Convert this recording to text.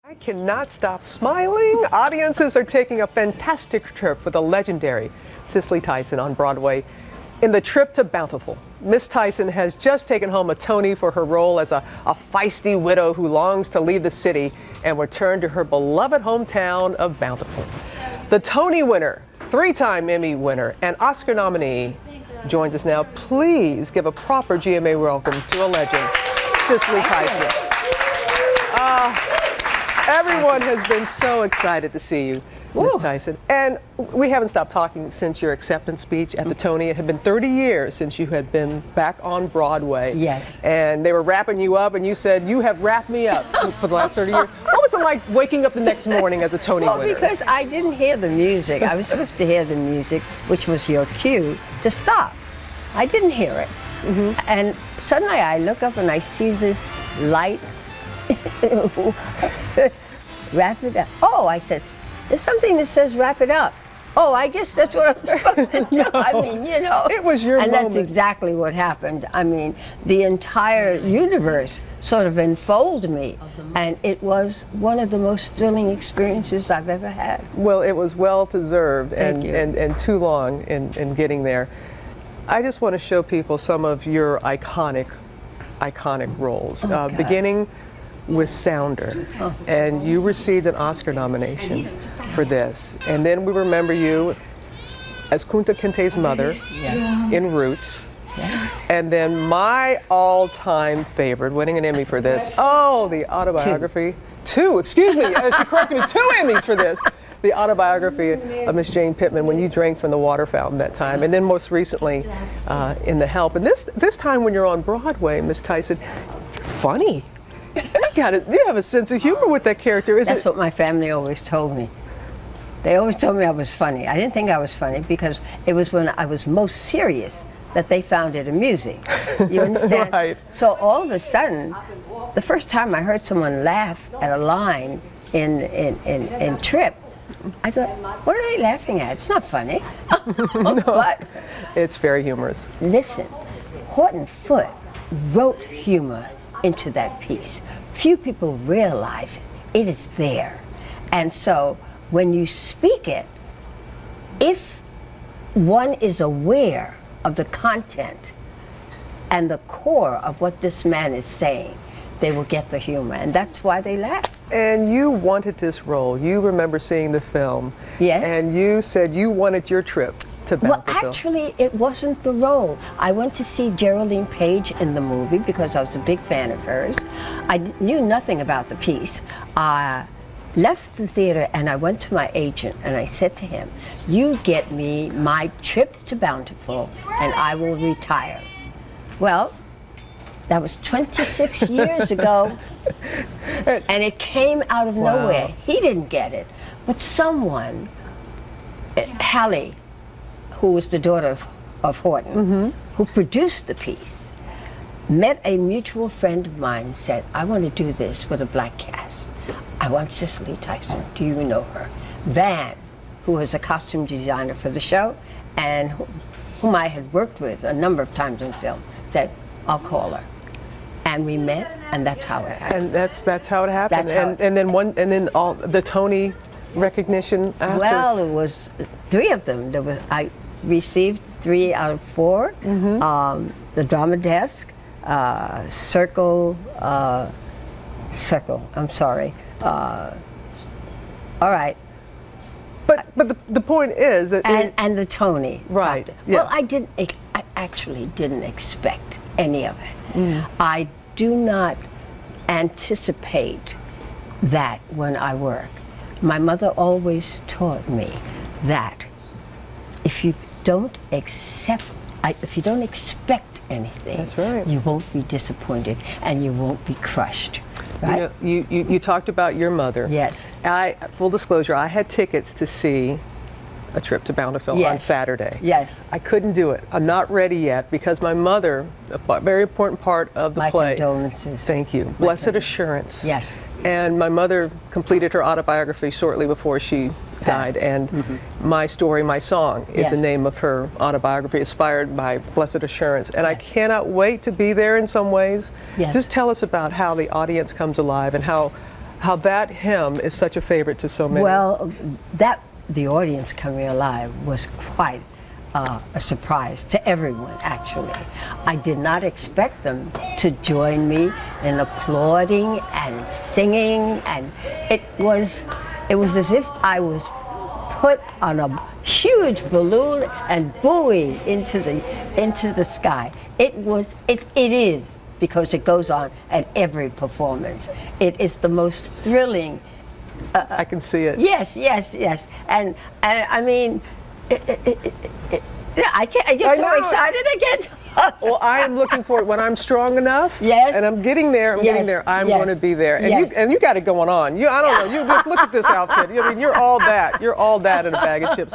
I cannot stop smiling. Audiences are taking a fantastic trip with the legendary Cicely Tyson on Broadway in The Trip to Bountiful. Miss Tyson has just taken home a Tony for her role as a feisty widow who longs to leave the city and return to her beloved hometown of Bountiful. The Tony winner, three-time Emmy winner, and Oscar nominee joins us now. Please give a proper GMA welcome to a legend, Cicely Tyson. Everyone has been so excited to see you, Miss Tyson. And we haven't stopped talking since your acceptance speech at the Tony. It had been 30 years since you had been back on Broadway. Yes. And they were wrapping you up, and you said, "You have wrapped me up," for the last 30 years. What was it like waking up the next morning as a Tony winner? Well, because I didn't hear the music. I was supposed to hear the music, which was your cue to stop. I didn't hear it. And suddenly I look up and I see this light. Wrap it up. Oh, I said, there's something that says wrap it up. Oh, I guess that's what I'm supposed to do. I mean, you know. It was your moment. And that's exactly what happened. I mean, the entire universe sort of enfolded me. And it was one of the most thrilling experiences I've ever had. Well, it was well deserved Thank you. and too long in getting there. I just want to show people some of your iconic roles, beginning with Sounder, and you received an Oscar nomination for this. And then we remember you as Kunta Kinte's mother in Roots. And then my all-time favorite, winning an Emmy for this, the autobiography. Two, excuse me, she corrected me, 2 Emmys for this. The autobiography of Miss Jane Pittman, When You Drank from the Water Fountain that time, and then most recently in The Help. And this time when you're on Broadway, Miss Tyson, funny. You have a sense of humor with that character. That's what my family always told me. They always told me I was funny. I didn't think I was funny because it was when I was most serious that they found it amusing. You understand? Right. So all of a sudden, the first time I heard someone laugh at a line in Trip, I thought, what are they laughing at? It's not funny. No, but it's very humorous. Listen, Horton Foote wrote humor into that piece. Few people realize it. It is there. And so when you speak it, if one is aware of the content and the core of what this man is saying, they will get the humor, and that's why they laugh. And you wanted this role. You remember seeing the film. Yes. And you said you wanted your trip to Bountiful. Well, actually, it wasn't the role. I went to see Geraldine Page in the movie because I was a big fan of hers. I knew nothing about the piece. I left the theater and I went to my agent and I said to him, you get me my trip to Bountiful and I will retire. Well, that was 26 years ago, and it came out of nowhere. He didn't get it, but someone, Hallie, who was the daughter of Horton, who produced the piece, met a mutual friend of mine and said, I want to do this with a black cast. I want Cicely Tyson. Do you know her? Van, who was a costume designer for the show, and whom I had worked with a number of times in film, said, I'll call her. And we met, and that's how it happened. And that's how it happened. That's how and then all the Tony recognition after. Well, it was 3 of them. I received 3 out of 4. The drama desk, Circle. I'm sorry. All right. But the point is that and the Tony. Right. Yeah. Well, I actually didn't expect any of it. I do not anticipate that when I work. My mother always taught me that if you don't expect anything, that's right, you won't be disappointed and you won't be crushed. Right? You talked about your mother. Yes. Full disclosure, I had tickets to see A Trip to Bountiful on Saturday. Yes. I couldn't do it. I'm not ready yet because my mother, a very important part of the play. My condolences. Thank you. Blessed Assurance. Yes. And my mother completed her autobiography shortly before she died, and My Story, My Song is the name of her autobiography, inspired by Blessed Assurance. And I cannot wait to be there in some ways. Yes. Just tell us about how the audience comes alive and how how that hymn is such a favorite to so many. Well, the audience coming alive was quite a surprise to everyone, actually. I did not expect them to join me in applauding and singing, and it was as if I was put on a huge balloon and buoyed into the sky. It is, because it goes on at every performance. It is the most thrilling. I can see it. Yes, and I mean, I get so excited again. Well, I am looking for it when I'm strong enough. Yes. And I'm getting there. I'm going to be there. And you got it going on. I don't know. You just look at this outfit. I mean, you're all that. You're all that in a bag of chips.